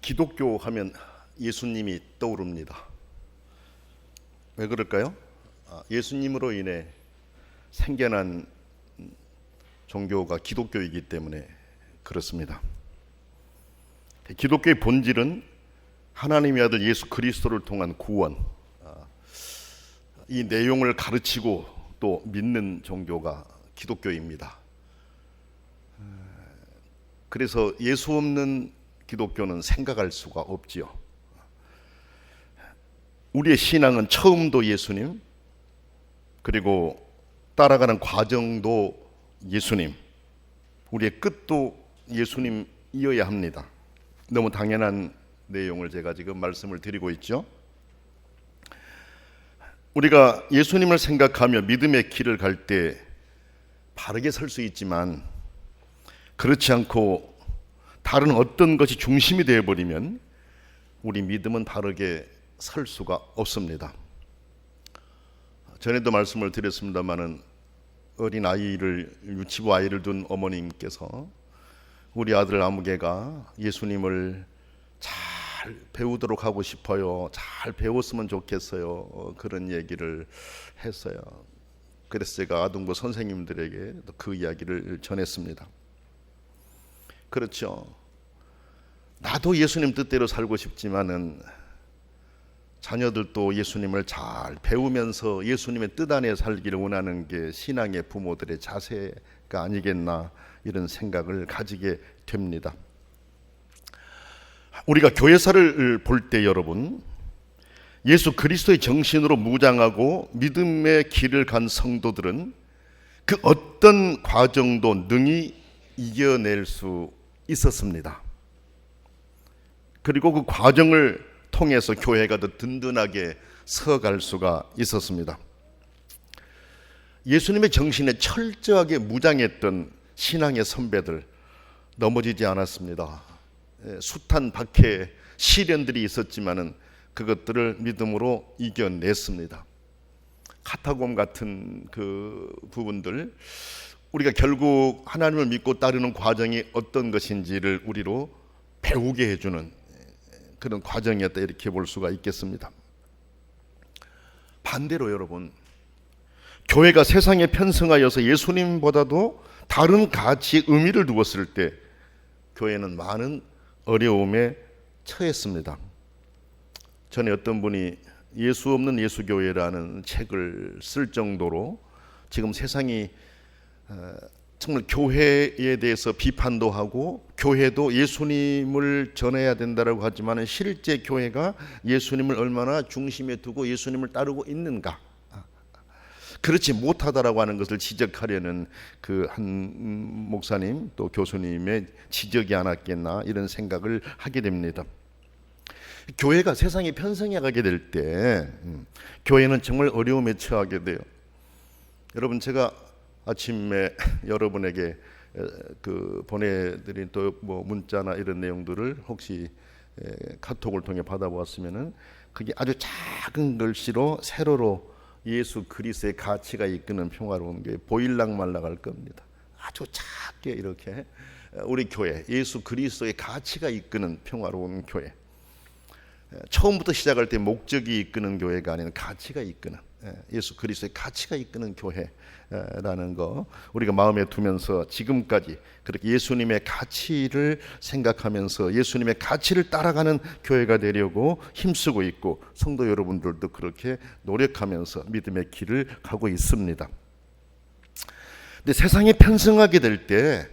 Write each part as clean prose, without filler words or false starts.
기독교 하면 예수님이 떠오릅니다. 왜 그럴까요? 예수님으로 인해 생겨난 종교가 기독교이기 때문에 그렇습니다. 기독교의 본질은 하나님의 아들 예수 그리스도를 통한 구원, 이 내용을 가르치고 또 믿는 종교가 기독교입니다. 그래서 예수 없는 기독교는 생각할 수가 없지요. 우리의 신앙은 처음도 예수님, 그리고 따라가는 과정도 예수님, 우리의 끝도 예수님이어야 합니다. 너무 당연한 내용을 제가 지금 말씀을 드리고 있죠. 우리가 예수님을 생각하며 믿음의 길을 갈 때 바르게 설 수 있지만, 그렇지 않고 다른 어떤 것이 중심이 되어버리면 우리 믿음은 바르게 설 수가 없습니다. 전에도 말씀을 드렸습니다마는 어린 아이를, 유치부 아이를 둔 어머님께서 우리 아들 아무개가 예수님을 잘 배우도록 하고 싶어요, 잘 배웠으면 좋겠어요, 그런 얘기를 했어요. 그래서 제가 아동부 선생님들에게 그 이야기를 전했습니다. 그렇죠. 나도 예수님 뜻대로 살고 싶지만은 자녀들도 예수님을 잘 배우면서 예수님의 뜻 안에 살기를 원하는 게 신앙의 부모들의 자세가 아니겠나, 이런 생각을 가지게 됩니다. 우리가 교회사를 볼 때 여러분, 예수 그리스도의 정신으로 무장하고 믿음의 길을 간 성도들은 그 어떤 과정도 능히 이겨낼 수 있었습니다. 그리고 그 과정을 통해서 교회가 더 든든하게 서갈 수가 있었습니다. 예수님의 정신에 철저하게 무장했던 신앙의 선배들 넘어지지 않았습니다. 숱한 박해, 시련들이 있었지만은 그것들을 믿음으로 이겨냈습니다. 카타콤 같은 그 부분들, 우리가 결국 하나님을 믿고 따르는 과정이 어떤 것인지를 우리로 배우게 해주는 그런 과정이었다, 이렇게 볼 수가 있겠습니다. 반대로 여러분, 교회가 세상에 편승하여서 예수님보다도 다른 가치, 의미를 두었을 때 교회는 많은 어려움에 처했습니다. 전에 어떤 분이 예수 없는 예수교회라는 책을 쓸 정도로 지금 세상이 정말 교회에 대해서 비판도 하고, 교회도 예수님을 전해야 된다고 하지만 실제 교회가 예수님을 얼마나 중심에 두고 예수님을 따르고 있는가, 그렇지 못하다라고 하는 것을 지적하려는 그 한 목사님 또 교수님의 지적이 않았겠나, 이런 생각을 하게 됩니다. 교회가 세상에 편성해 가게 될 때 교회는 정말 어려움에 처하게 돼요. 여러분, 제가 아침에 여러분에게 그 보내드린 또 뭐 문자나 이런 내용들을 혹시 카톡을 통해 받아보았으면은 그게 아주 작은 글씨로 세로로 예수 그리스도의 가치가 이끄는 평화로운 교회 보일락말락 할 겁니다. 아주 작게 이렇게 우리 교회 예수 그리스도의 가치가 이끄는 평화로운 교회. 처음부터 시작할 때 목적이 이끄는 교회가 아닌 가치가 이끄는, 예수 그리스도의 가치가 이끄는 교회라는 거 우리가 마음에 두면서 지금까지 그렇게 예수님의 가치를 생각하면서 예수님의 가치를 따라가는 교회가 되려고 힘쓰고 있고, 성도 여러분들도 그렇게 노력하면서 믿음의 길을 가고 있습니다. 근데 세상에 편승하게 될 때,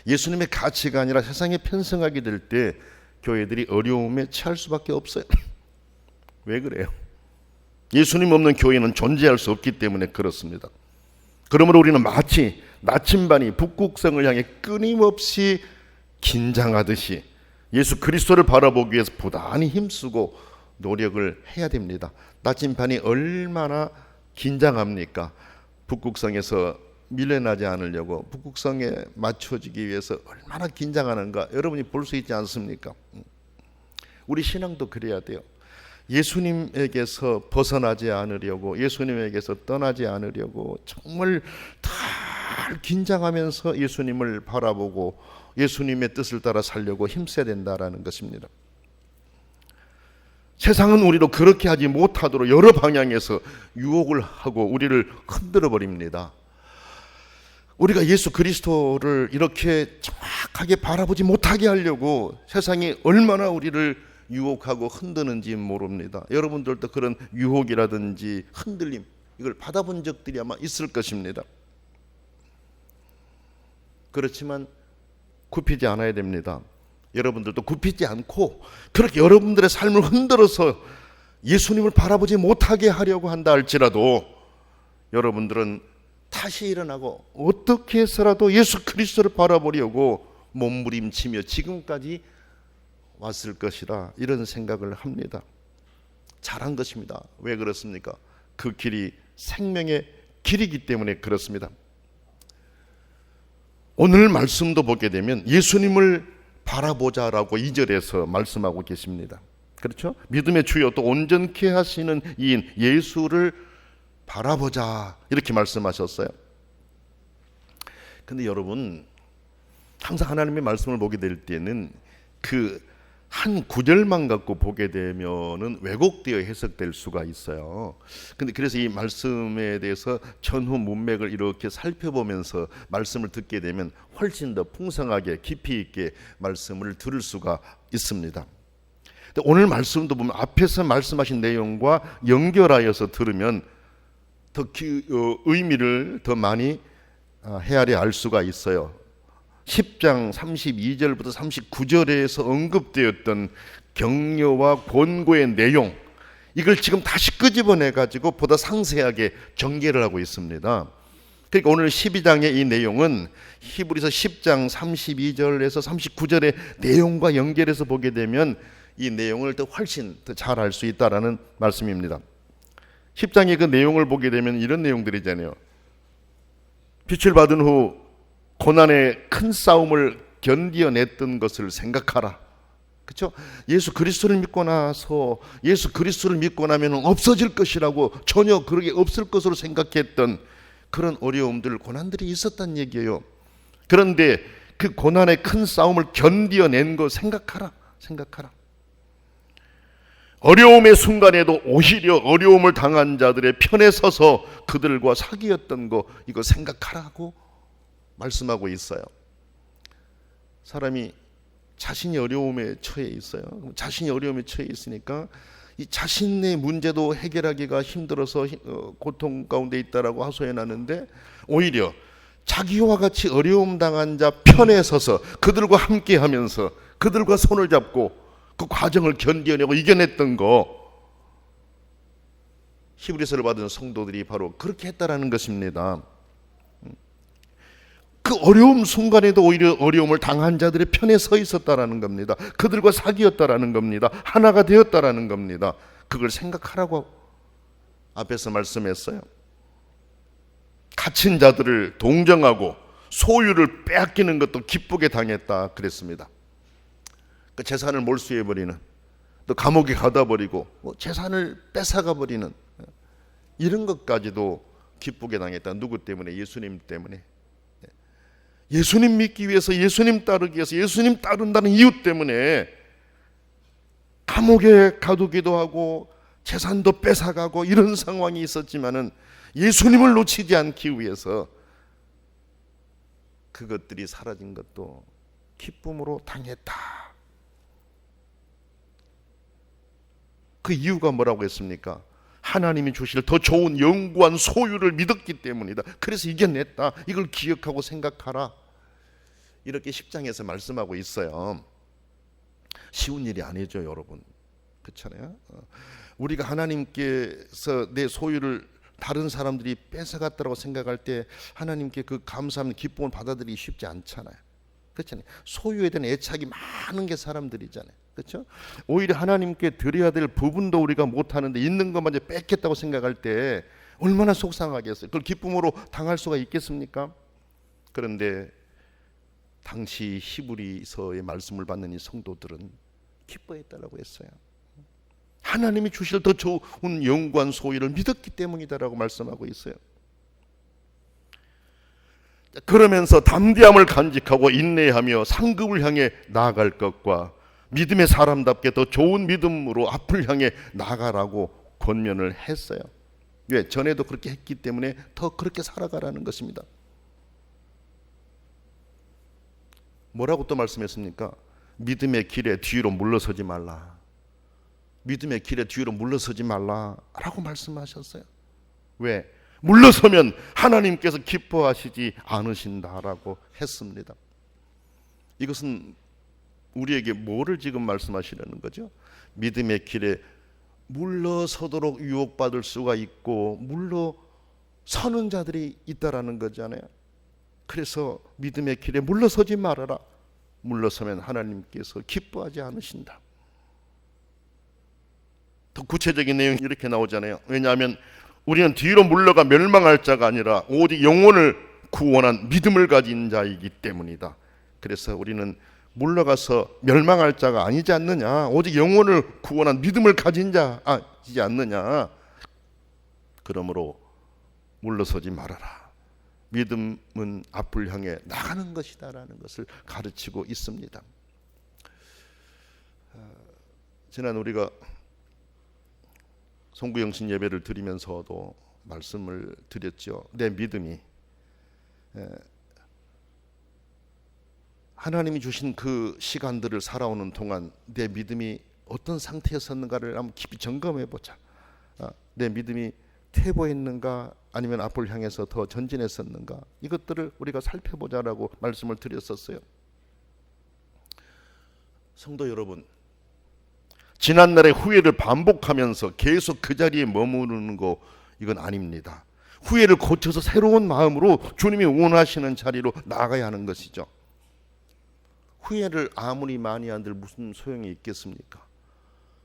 예수님의 가치가 아니라 세상에 편승하게 될 때 교회들이 어려움에 처할 수밖에 없어요. 왜 그래요? 예수님 없는 교회는 존재할 수 없기 때문에 그렇습니다. 그러므로 우리는 마치 나침반이 북극성을 향해 끊임없이 긴장하듯이 예수 그리스도를 바라보기 위해서 부단히 힘쓰고 노력을 해야 됩니다. 나침반이 얼마나 긴장합니까? 북극성에서 밀려나지 않으려고, 북극성에 맞춰지기 위해서 얼마나 긴장하는가 여러분이 볼 수 있지 않습니까? 우리 신앙도 그래야 돼요. 예수님에게서 벗어나지 않으려고, 예수님에게서 떠나지 않으려고 정말 잘 긴장하면서 예수님을 바라보고 예수님의 뜻을 따라 살려고 힘써야 된다라는 것입니다. 세상은 우리로 그렇게 하지 못하도록 여러 방향에서 유혹을 하고 우리를 흔들어 버립니다. 우리가 예수 그리스도를 이렇게 정확하게 바라보지 못하게 하려고 세상이 얼마나 우리를 유혹하고 흔드는지 모릅니다. 여러분들도 그런 유혹이라든지 흔들림, 이걸 받아본 적들이 아마 있을 것입니다. 그렇지만 굽히지 않아야 됩니다. 여러분들도 굽히지 않고 그렇게 여러분들의 삶을 흔들어서 예수님을 바라보지 못하게 하려고 한다 할지라도 여러분들은 다시 일어나고 어떻게 해서라도 예수 그리스도를 바라보려고 몸부림치며 지금까지 왔을 것이라 이런 생각을 합니다. 잘한 것입니다. 왜 그렇습니까? 그 길이 생명의 길이기 때문에 그렇습니다. 오늘 말씀도 보게 되면 예수님을 바라보자라고 2절에서 말씀하고 계십니다. 그렇죠? 믿음의 주요 또 온전케 하시는 이인 예수를 바라보자 이렇게 말씀하셨어요. 근데 여러분, 항상 하나님의 말씀을 보게 될 때는 그 한 구절만 갖고 보게 되면은 왜곡되어 해석될 수가 있어요. 근데 그래서 이 말씀에 대해서 전후 문맥을 이렇게 살펴보면서 말씀을 듣게 되면 훨씬 더 풍성하게 깊이 있게 말씀을 들을 수가 있습니다. 근데 오늘 말씀도 보면 앞에서 말씀하신 내용과 연결하여서 들으면 더 의미를 더 많이 헤아려 알 수가 있어요. 10장 32절부터 39절에서 언급되었던 격려와 권고의 내용, 이걸 지금 다시 끄집어내 가지고 보다 상세하게 전개를 하고 있습니다. 그러니까 오늘 12장의 이 내용은 히브리서 10장 32절에서 39절의 내용과 연결해서 보게 되면 이 내용을 더 훨씬 더 잘 알 수 있다라는 말씀입니다. 10장의 그 내용을 보게 되면 이런 내용들이잖아요. 빛을 받은 후 고난의 큰 싸움을 견디어냈던 것을 생각하라. 그렇죠? 예수 그리스도를 믿고 나서 예수 그리스도를 믿고 나면 없어질 것이라고 전혀 그렇게 없을 것으로 생각했던 그런 어려움들, 고난들이 있었단 얘기예요. 그런데 그 고난의 큰 싸움을 견디어낸 거 생각하라. 어려움의 순간에도 오히려 어려움을 당한 자들의 편에 서서 그들과 사귀었던 거, 이거 생각하라고 말씀하고 있어요. 사람이 자신이 어려움에 처해 있어요. 자신이 어려움에 처해 있으니까 이 자신의 문제도 해결하기가 힘들어서 고통 가운데 있다라고 하소연하는데, 오히려 자기와 같이 어려움 당한 자 편에 서서 그들과 함께 하면서 그들과 손을 잡고 그 과정을 견뎌내고 이겨냈던 거, 히브리서를 받은 성도들이 바로 그렇게 했다라는 것입니다. 그 어려움 순간에도 오히려 어려움을 당한 자들의 편에 서 있었다라는 겁니다. 그들과 사귀었다라는 겁니다. 하나가 되었다라는 겁니다. 그걸 생각하라고 앞에서 말씀했어요. 갇힌 자들을 동정하고 소유를 빼앗기는 것도 기쁘게 당했다 그랬습니다. 그 재산을 몰수해버리는, 또 감옥에 가다버리고 재산을 뺏어가버리는 이런 것까지도 기쁘게 당했다. 누구 때문에? 예수님 때문에. 예수님 믿기 위해서, 예수님 따르기 위해서, 예수님 따른다는 이유 때문에 감옥에 가두기도 하고 재산도 뺏어가고 이런 상황이 있었지만은 예수님을 놓치지 않기 위해서 그것들이 사라진 것도 기쁨으로 당했다. 그 이유가 뭐라고 했습니까? 하나님이 주실 더 좋은 영구한 소유를 믿었기 때문이다. 그래서 이겨냈다. 이걸 기억하고 생각하라. 이렇게 10장에서 말씀하고 있어요. 쉬운 일이 아니죠, 여러분. 그렇잖아요. 우리가 하나님께서 내 소유를 다른 사람들이 뺏어갔다고 생각할 때 하나님께 그 감사함, 기쁨을 받아들이기 쉽지 않잖아요. 그렇잖아요. 소유에 대한 애착이 많은 게 사람들이잖아요. 그렇죠? 오히려 하나님께 드려야 될 부분도 우리가 못하는데 있는 것만 이제 뺏겠다고 생각할 때 얼마나 속상하겠어요. 그걸 기쁨으로 당할 수가 있겠습니까? 그런데 당시 히브리서의 말씀을 받는 이 성도들은 기뻐했다라고 했어요. 하나님이 주실 더 좋은 영구한 소유를 믿었기 때문이다라고 말씀하고 있어요. 그러면서 담대함을 간직하고 인내하며 상급을 향해 나아갈 것과 믿음의 사람답게 더 좋은 믿음으로 앞을 향해 나가라고 권면을 했어요. 왜? 전에도 그렇게 했기 때문에 더 그렇게 살아가라는 것입니다. 뭐라고 또 말씀했습니까? 믿음의 길에 뒤로 물러서지 말라. 믿음의 길에 뒤로 물러서지 말라라고 말씀하셨어요. 왜? 물러서면 하나님께서 기뻐하시지 않으신다라고 했습니다. 이것은 우리에게 뭐를 지금 말씀하시려는 거죠? 믿음의 길에 물러서도록 유혹받을 수가 있고 물러서는 자들이 있다라는 거잖아요. 그래서 믿음의 길에 물러서지 말아라. 물러서면 하나님께서 기뻐하지 않으신다. 더 구체적인 내용이 이렇게 나오잖아요. 왜냐하면 우리는 뒤로 물러가 멸망할 자가 아니라 오직 영혼을 구원한 믿음을 가진 자이기 때문이다. 그래서 우리는 물러가서 멸망할 자가 아니지 않느냐, 오직 영혼을 구원한 믿음을 가진 자이지 않느냐. 그러므로 물러서지 말아라. 믿음은 앞을 향해 나가는 것이다라는 것을 가르치고 있습니다. 지난 우리가 송구영신 예배를 드리면서도 말씀을 드렸죠. 내 믿음이 하나님이 주신 그 시간들을 살아오는 동안 내 믿음이 어떤 상태였었는가를 한번 깊이 점검해 보자. 내 믿음이 퇴보했는가 아니면 앞을 향해서 더 전진했었는가, 이것들을 우리가 살펴보자라고 말씀을 드렸었어요. 성도 여러분, 지난날의 후회를 반복하면서 계속 그 자리에 머무르는 거, 이건 아닙니다. 후회를 고쳐서 새로운 마음으로 주님이 원하시는 자리로 나아가야 하는 것이죠. 후회를 아무리 많이 한들 무슨 소용이 있겠습니까?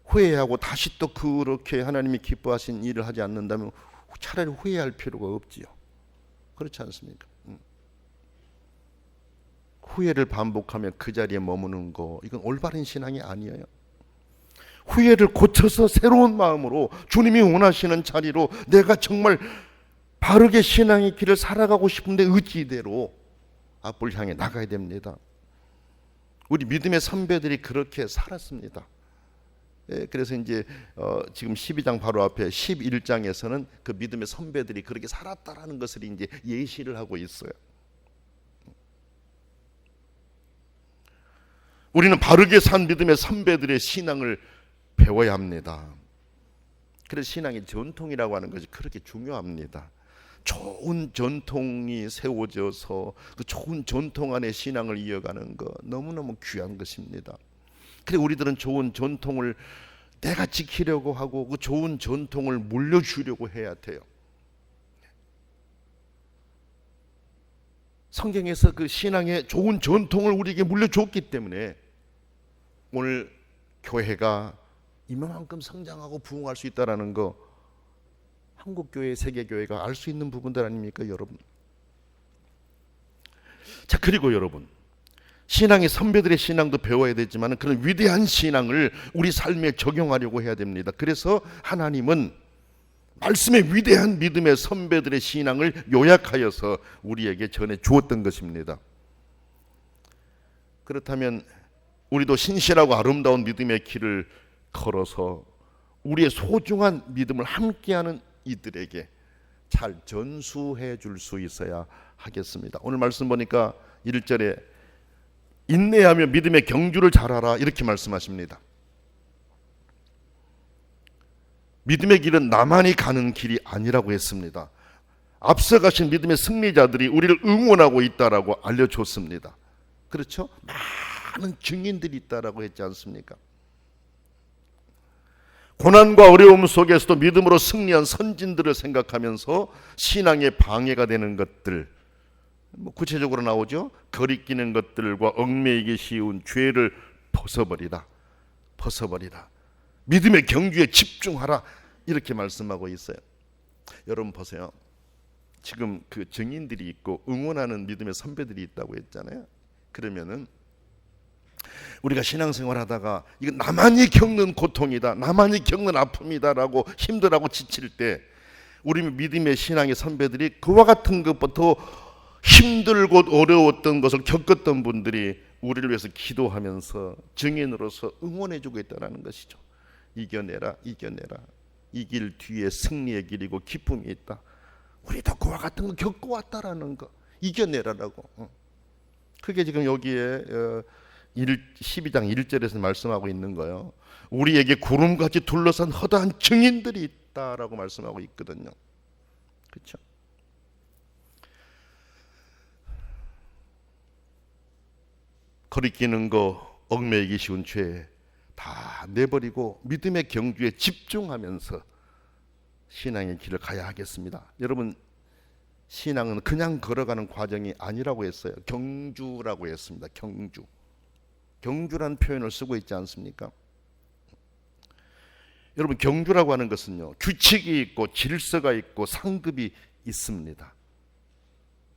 후회하고 다시 또 그렇게 하나님이 기뻐하신 일을 하지 않는다면 차라리 후회할 필요가 없지요. 그렇지 않습니까? 후회를 반복하며 그 자리에 머무는 거, 이건 올바른 신앙이 아니에요. 후회를 고쳐서 새로운 마음으로 주님이 원하시는 자리로 내가 정말 바르게 신앙의 길을 살아가고 싶은데 의지대로 앞을 향해 나가야 됩니다. 우리 믿음의 선배들이 그렇게 살았습니다. 그래서 이제 지금 12장 바로 앞에 11장에서는 그 믿음의 선배들이 그렇게 살았다라는 것을 이제 예시를 하고 있어요. 우리는 바르게 산 믿음의 선배들의 신앙을 배워야 합니다. 그래서 신앙의 전통이라고 하는 것이 그렇게 중요합니다. 좋은 전통이 세워져서 그 좋은 전통 안에 신앙을 이어가는 것, 너무너무 귀한 것입니다. 그래 우리들은 좋은 전통을 내가 지키려고 하고 그 좋은 전통을 물려주려고 해야 돼요. 성경에서 그 신앙의 좋은 전통을 우리에게 물려줬기 때문에 오늘 교회가 이만큼 성장하고 부흥할 수 있다는 거, 한국교회, 세계교회가 알 수 있는 부분들 아닙니까, 여러분? 자, 그리고 여러분, 신앙의 선배들의 신앙도 배워야 되지만 그런 위대한 신앙을 우리 삶에 적용하려고 해야 됩니다. 그래서 하나님은 말씀의 위대한 믿음의 선배들의 신앙을 요약하여서 우리에게 전해 주었던 것입니다. 그렇다면 우리도 신실하고 아름다운 믿음의 길을 걸어서 우리의 소중한 믿음을 함께하는 이들에게 잘 전수해 줄 수 있어야 하겠습니다. 오늘 말씀 보니까 1절에 인내하며 믿음의 경주를 잘하라, 이렇게 말씀하십니다. 믿음의 길은 나만이 가는 길이 아니라고 했습니다. 앞서가신 믿음의 승리자들이 우리를 응원하고 있다라고 알려줬습니다. 그렇죠? 많은 증인들이 있다라고 했지 않습니까? 고난과 어려움 속에서도 믿음으로 승리한 선진들을 생각하면서 신앙의 방해가 되는 것들, 구체적으로 나오죠. 거리끼는 것들과 얽매이기 쉬운 죄를 벗어버리라. 믿음의 경주에 집중하라, 이렇게 말씀하고 있어요. 여러분 보세요. 지금 그 증인들이 있고 응원하는 믿음의 선배들이 있다고 했잖아요. 그러면은 우리가 신앙생활 하다가 이거 나만이 겪는 고통이다, 나만이 겪는 아픔이다라고 힘들어하고 지칠 때 우리 믿음의 신앙의 선배들이 그와 같은 것부터 힘들고 어려웠던 것을 겪었던 분들이 우리를 위해서 기도하면서 증인으로서 응원해주고 있다는 것이죠. 이겨내라, 이겨내라. 이 길 뒤에 승리의 길이고 기쁨이 있다. 우리도 그와 같은 거 겪어왔다라는 거, 이겨내라라고. 그게 지금 여기에 12장 1절에서 말씀하고 있는 거예요. 우리에게 구름같이 둘러싼 허다한 증인들이 있다라고 말씀하고 있거든요. 그렇죠? 거리끼는 거, 얽매이기 쉬운 죄 다 내버리고 믿음의 경주에 집중하면서 신앙의 길을 가야 하겠습니다. 여러분, 신앙은 그냥 걸어가는 과정이 아니라고 했어요. 경주라고 했습니다. 경주. 경주라는 표현을 쓰고 있지 않습니까? 여러분, 경주라고 하는 것은요, 규칙이 있고 질서가 있고 상급이 있습니다.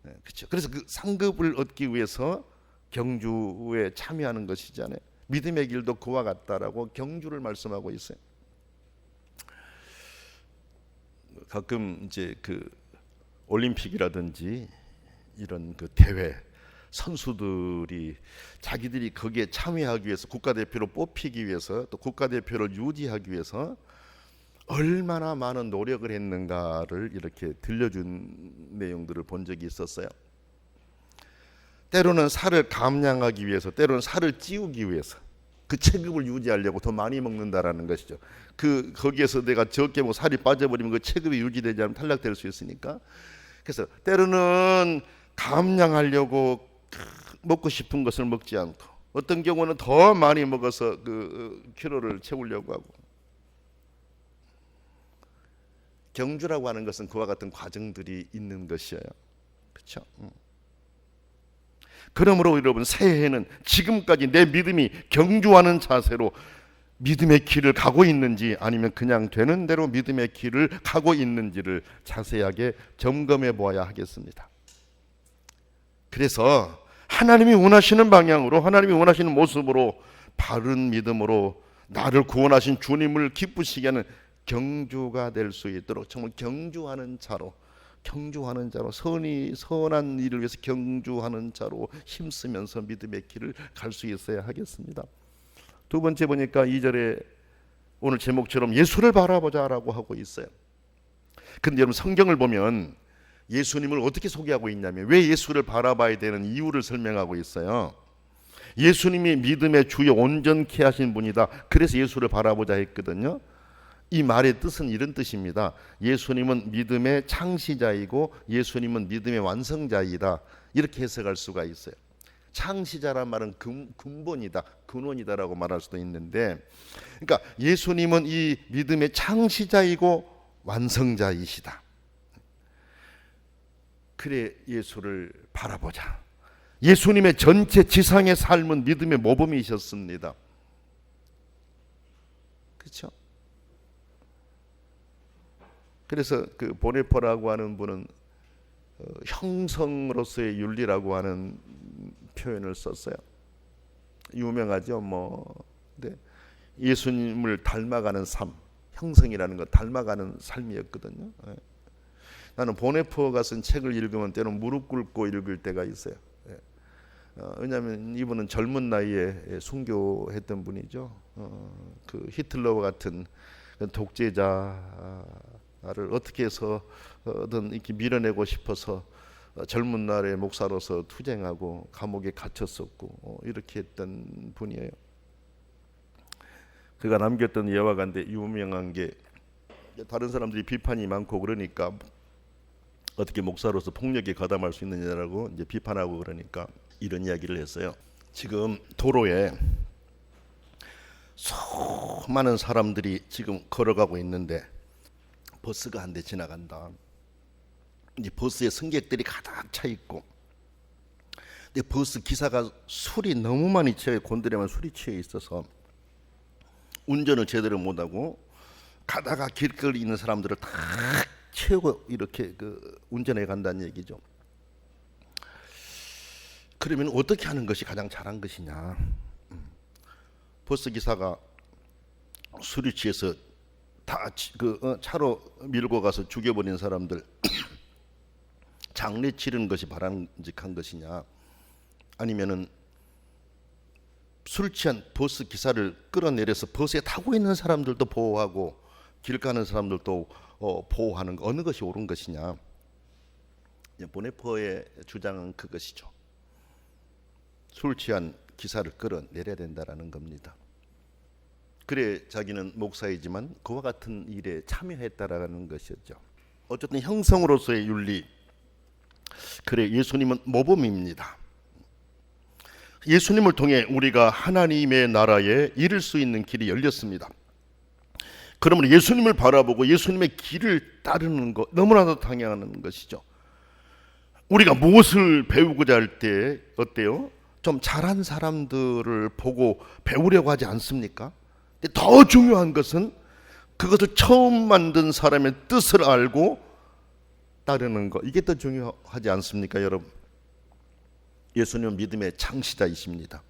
네, 그렇죠. 그래서 그 상급을 얻기 위해서 경주에 참여하는 것이잖아요. 믿음의 길도 그와 같다라고 경주를 말씀하고 있어요. 가끔 이제 그 올림픽이라든지 이런 그 대회 선수들이 자기들이 거기에 참여하기 위해서, 국가대표로 뽑히기 위해서, 또 국가대표를 유지하기 위해서 얼마나 많은 노력을 했는가를 이렇게 들려준 내용들을 본 적이 있었어요. 때로는 살을 감량하기 위해서, 때로는 살을 찌우기 위해서 그 체급을 유지하려고 더 많이 먹는다라는 것이죠. 거기에서 내가 적게 먹고 살이 빠져버리면 그 체급이 유지되지 않으면 탈락될 수 있으니까. 그래서 때로는 감량하려고 먹고 싶은 것을 먹지 않고, 어떤 경우는 더 많이 먹어서 그 키로를 채우려고 하고. 경주라고 하는 것은 그와 같은 과정들이 있는 것이에요. 그렇죠? 그러므로 여러분, 새해에는 지금까지 내 믿음이 경주하는 자세로 믿음의 길을 가고 있는지, 아니면 그냥 되는 대로 믿음의 길을 가고 있는지를 자세하게 점검해 보아야 하겠습니다. 그래서 하나님이 원하시는 방향으로, 하나님이 원하시는 모습으로, 바른 믿음으로 나를 구원하신 주님을 기쁘시게 하는 경주가 될 수 있도록, 정말 경주하는 자로 선한 일을 위해서 경주하는 자로 힘쓰면서 믿음의 길을 갈 수 있어야 하겠습니다. 두 번째 보니까 2절에 오늘 제목처럼 예수를 바라보자라고 하고 있어요. 근데 여러분, 성경을 보면 예수님을 어떻게 소개하고 있냐면, 왜 예수를 바라봐야 되는 이유를 설명하고 있어요. 예수님이 믿음의 주요 온전케 하신 분이다. 그래서 예수를 바라보자 했거든요. 이 말의 뜻은 이런 뜻입니다. 예수님은 믿음의 창시자이고 예수님은 믿음의 완성자이다. 이렇게 해석할 수가 있어요. 창시자란 말은 근본이다, 근원이다라고 말할 수도 있는데, 그러니까 예수님은 이 믿음의 창시자이고 완성자이시다. 그래 예수를 바라보자. 예수님의 전체 지상의 삶은 믿음의 모범이셨습니다. 그렇죠? 그래서 그 보네퍼라고 하는 분은 형성으로서의 윤리라고 하는 표현을 썼어요. 유명하죠. 네. 예수님을 닮아가는 삶, 형성이라는 것, 닮아가는 삶이었거든요. 네. 나는 보네퍼가 쓴 책을 읽으면 때로는 무릎 꿇고 읽을 때가 있어요. 네. 왜냐하면 이분은 젊은 나이에 순교했던 분이죠. 그 히틀러와 같은 독재자를 어떻게 해서든 이렇게 밀어내고 싶어서 젊은 날에 목사로서 투쟁하고 감옥에 갇혔었고 이렇게 했던 분이에요. 그가 남겼던 예와 간데 유명한 게, 다른 사람들이 비판이 많고 그러니까 어떻게 목사로서 폭력에 가담할 수 있느냐라고 이제 비판하고 그러니까 이런 이야기를 했어요. 지금 도로에 수많은 사람들이 지금 걸어가고 있는데 버스가 한 대 지나간다. 이제 버스에 승객들이 가득 차 있고, 근데 버스 기사가 술이 너무 많이 취해, 곤드레만 술이 취해 있어서 운전을 제대로 못하고 가다가 길거리 있는 사람들을 다 채우고 이렇게 운전해 간다는 얘기죠. 그러면 어떻게 하는 것이 가장 잘한 것이냐? 버스 기사가 술이 취해서 다 차로 밀고 가서 죽여버린 사람들 장례 치르는 것이 바람직한 것이냐, 아니면은 술 취한 버스 기사를 끌어내려서 버스에 타고 있는 사람들도 보호하고 길 가는 사람들도 보호하는 어느 것이 옳은 것이냐? 보네포의 주장은 그것이죠. 술 취한 기사를 끌어내려야 된다라는 겁니다. 그래 자기는 목사이지만 그와 같은 일에 참여했다라는 것이었죠. 어쨌든 형성으로서의 윤리. 그래 예수님은 모범입니다. 예수님을 통해 우리가 하나님의 나라에 이를 수 있는 길이 열렸습니다. 그러면 예수님을 바라보고 예수님의 길을 따르는 것 너무나도 당연한 것이죠. 우리가 무엇을 배우고자 할 때 어때요? 좀 잘한 사람들을 보고 배우려고 하지 않습니까? 더 중요한 것은 그것을 처음 만든 사람의 뜻을 알고 따르는 것. 이게 더 중요하지 않습니까, 여러분? 예수님은 믿음의 창시자이십니다.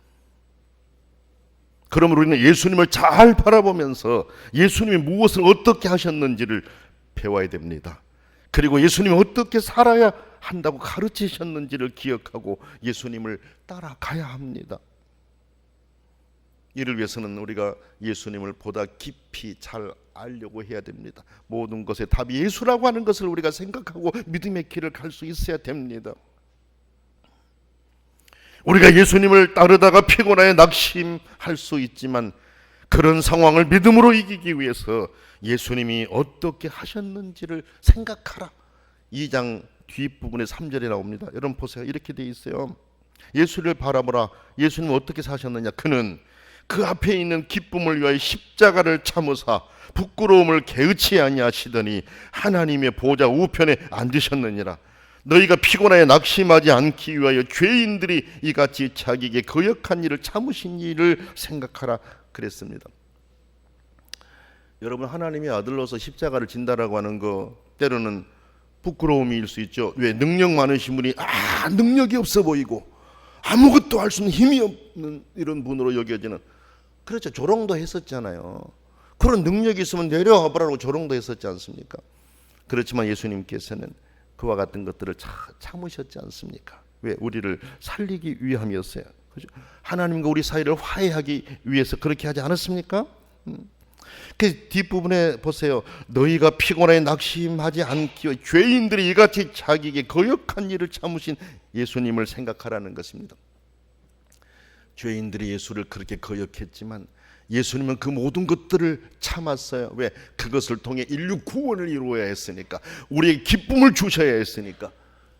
그러므로 우리는 예수님을 잘 바라보면서 예수님이 무엇을 어떻게 하셨는지를 배워야 됩니다. 그리고 예수님이 어떻게 살아야 한다고 가르치셨는지를 기억하고 예수님을 따라가야 합니다. 이를 위해서는 우리가 예수님을 보다 깊이 잘 알려고 해야 됩니다. 모든 것의 답이 예수라고 하는 것을 우리가 생각하고 믿음의 길을 갈 수 있어야 됩니다. 우리가 예수님을 따르다가 피곤하여 낙심할 수 있지만 그런 상황을 믿음으로 이기기 위해서 예수님이 어떻게 하셨는지를 생각하라. 2장 뒷부분에 3절에 나옵니다. 여러분 보세요. 이렇게 돼 있어요. 예수를 바라보라. 예수님은 어떻게 사셨느냐. 그는 그 앞에 있는 기쁨을 위하여 십자가를 참으사 부끄러움을 개의치 아니하시더니 하나님의 보좌 우편에 앉으셨느니라. 너희가 피곤하여 낙심하지 않기 위하여 죄인들이 이같이 자기에게 거역한 일을 참으신 일을 생각하라 그랬습니다. 여러분 하나님의 아들로서 십자가를 진다라고 하는 거 때로는 부끄러움일 수 있죠. 왜? 능력 많으신 분이 능력이 없어 보이고 아무것도 할 수 없는 힘이 없는 이런 분으로 여겨지는, 그렇죠. 조롱도 했었잖아요. 그런 능력이 있으면 내려와 보라고 조롱도 했었지 않습니까? 그렇지만 예수님께서는 그와 같은 것들을 참으셨지 않습니까? 왜? 우리를 살리기 위함이었어요. 그렇죠? 하나님과 우리 사이를 화해하기 위해서 그렇게 하지 않았습니까? 그 뒷부분에 보세요. 너희가 피곤하여 낙심하지 않기 위해 죄인들이 이같이 자기에게 거역한 일을 참으신 예수님을 생각하라는 것입니다. 죄인들이 예수를 그렇게 거역했지만 예수님은 그 모든 것들을 참았어요. 왜? 그것을 통해 인류 구원을 이루어야 했으니까, 우리에게 기쁨을 주셔야 했으니까,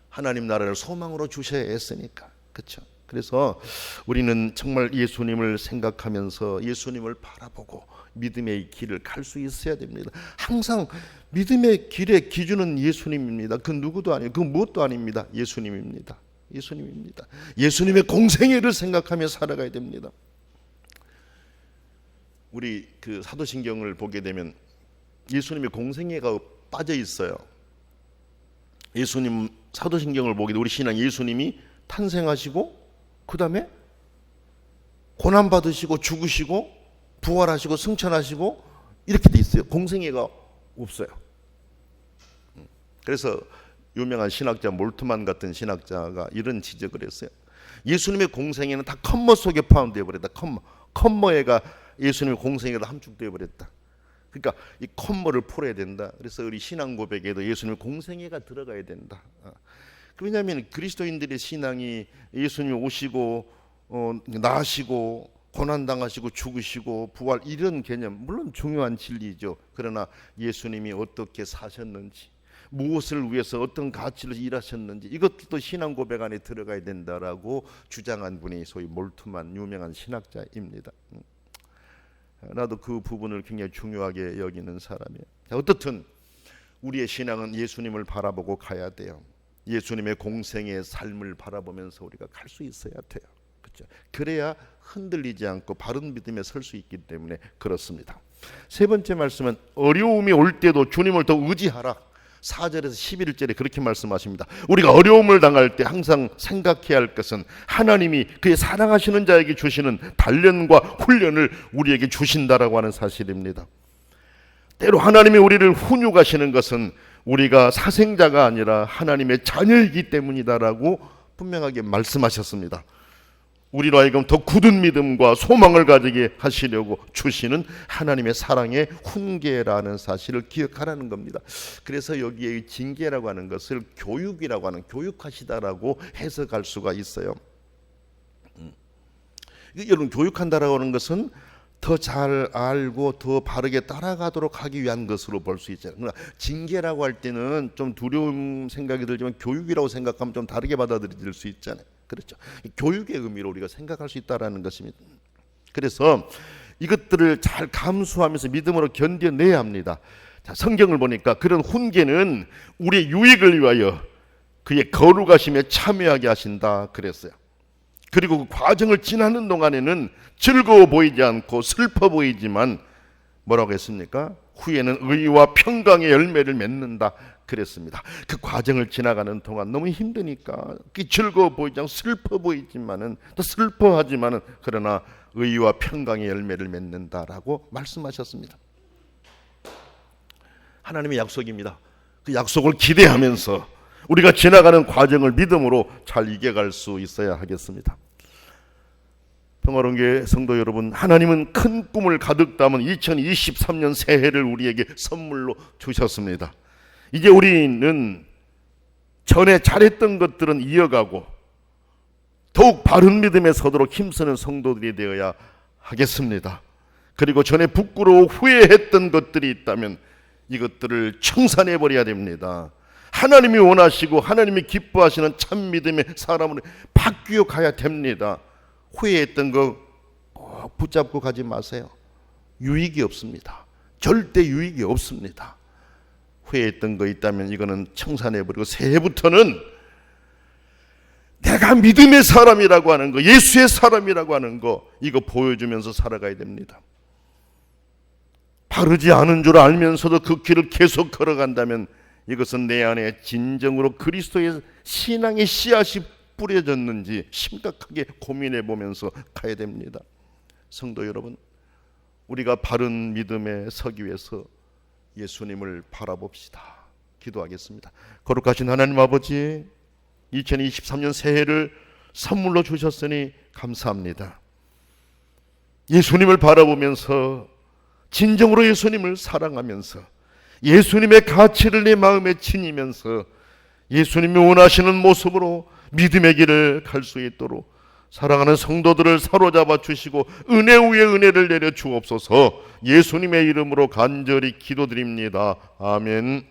하나님 나라를 소망으로 주셔야 했으니까. 그렇죠? 그래서 우리는 정말 예수님을 생각하면서 예수님을 바라보고 믿음의 길을 갈 수 있어야 됩니다. 항상 믿음의 길의 기준은 예수님입니다. 그 누구도 아니에요. 그 무엇도 아닙니다. 예수님입니다. 예수님입니다. 예수님의 공생애를 생각하며 살아가야 됩니다. 우리 그 사도신경을 보게 되면 예수님의 공생애가 빠져 있어요. 예수님 사도신경을 보게 되면 우리 신앙 예수님이 탄생하시고 그 다음에 고난받으시고 죽으시고 부활하시고 승천하시고 이렇게 돼 있어요. 공생애가 없어요. 그래서 유명한 신학자 몰트만 같은 신학자가 이런 지적을 했어요. 예수님의 공생애는 다 컴머 속에 포함되어 버렸다. 컴머애가 예수님의 공생애로 함축되어 버렸다. 그러니까 이 컴머를 풀어야 된다. 그래서 우리 신앙 고백에도 예수님의 공생애가 들어가야 된다. 왜냐하면 그리스도인들의 신앙이 예수님이 오시고 나시고 고난당하시고 죽으시고 부활 이런 개념 물론 중요한 진리죠. 그러나 예수님이 어떻게 사셨는지, 무엇을 위해서 어떤 가치를 일하셨는지 이것도 신앙 고백 안에 들어가야 된다라고 주장한 분이 소위 몰트만 유명한 신학자입니다. 나도 그 부분을 굉장히 중요하게 여기는 사람이에요. 어떻든 우리의 신앙은 예수님을 바라보고 가야 돼요. 예수님의 공생의 삶을 바라보면서 우리가 갈 수 있어야 돼요. 그렇죠? 그래야 흔들리지 않고 바른 믿음에 설 수 있기 때문에 그렇습니다. 세 번째 말씀은 어려움이 올 때도 주님을 더 의지하라. 4절에서 11절에 그렇게 말씀하십니다. 우리가 어려움을 당할 때 항상 생각해야 할 것은 하나님이 그의 사랑하시는 자에게 주시는 단련과 훈련을 우리에게 주신다라고 하는 사실입니다. 때로 하나님이 우리를 훈육하시는 것은 우리가 사생자가 아니라 하나님의 자녀이기 때문이다라고 분명하게 말씀하셨습니다. 우리로 하여금 더 굳은 믿음과 소망을 가지게 하시려고 주시는 하나님의 사랑의 훈계라는 사실을 기억하라는 겁니다. 그래서 여기에 징계라고 하는 것을 교육이라고 하는, 교육하시다라고 해석할 수가 있어요. 여러분, 교육한다라고 하는 것은 더 잘 알고 더 바르게 따라가도록 하기 위한 것으로 볼 수 있잖아요. 그러나 징계라고 할 때는 좀 두려움 생각이 들지만 교육이라고 생각하면 좀 다르게 받아들일 수 있잖아요. 그렇죠. 교육의 의미로 우리가 생각할 수 있다라는 것입니다. 그래서 이것들을 잘 감수하면서 믿음으로 견뎌내야 합니다. 자, 성경을 보니까 그런 훈계는 우리의 유익을 위하여 그의 거룩하심에 참여하게 하신다 그랬어요. 그리고 그 과정을 지나는 동안에는 즐거워 보이지 않고 슬퍼 보이지만 뭐라고 했습니까? 후에는 의와 평강의 열매를 맺는다 그랬습니다. 그 과정을 지나가는 동안 너무 힘드니까 즐거워 보이지 않고 슬퍼 보이지만은, 또 슬퍼하지만은, 그러나 의와 평강의 열매를 맺는다라고 말씀하셨습니다. 하나님의 약속입니다. 그 약속을 기대하면서 우리가 지나가는 과정을 믿음으로 잘 이겨갈 수 있어야 하겠습니다. 평화로운 교회 성도 여러분, 하나님은 큰 꿈을 가득 담은 2023년 새해를 우리에게 선물로 주셨습니다. 이제 우리는 전에 잘했던 것들은 이어가고 더욱 바른 믿음에 서도록 힘쓰는 성도들이 되어야 하겠습니다. 그리고 전에 부끄러워 후회했던 것들이 있다면 이것들을 청산해버려야 됩니다. 하나님이 원하시고 하나님이 기뻐하시는 참 믿음의 사람으로 바뀌어 가야 됩니다. 후회했던 거 붙잡고 가지 마세요. 유익이 없습니다. 절대 유익이 없습니다. 후회했던 거 있다면 이거는 청산해버리고 새해부터는 내가 믿음의 사람이라고 하는 거, 예수의 사람이라고 하는 거, 이거 보여주면서 살아가야 됩니다. 바르지 않은 줄 알면서도 그 길을 계속 걸어간다면 이것은 내 안에 진정으로 그리스도의 신앙의 씨앗이 뿌려졌는지 심각하게 고민해 보면서 가야 됩니다. 성도 여러분, 우리가 바른 믿음에 서기 위해서 예수님을 바라봅시다. 기도하겠습니다. 거룩하신 하나님 아버지, 2023년 새해를 선물로 주셨으니 감사합니다. 예수님을 바라보면서 진정으로 예수님을 사랑하면서 예수님의 가치를 내 마음에 지니면서 예수님이 원하시는 모습으로 믿음의 길을 갈 수 있도록 사랑하는 성도들을 사로잡아 주시고 은혜 위에 은혜를 내려 주옵소서. 예수님의 이름으로 간절히 기도드립니다. 아멘.